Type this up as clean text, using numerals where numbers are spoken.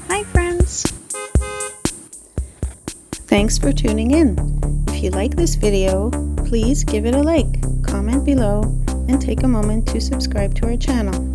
Hi friends! Thanks for tuning in. If you like this video, please give it a like, comment below, and take a moment to subscribe to our channel.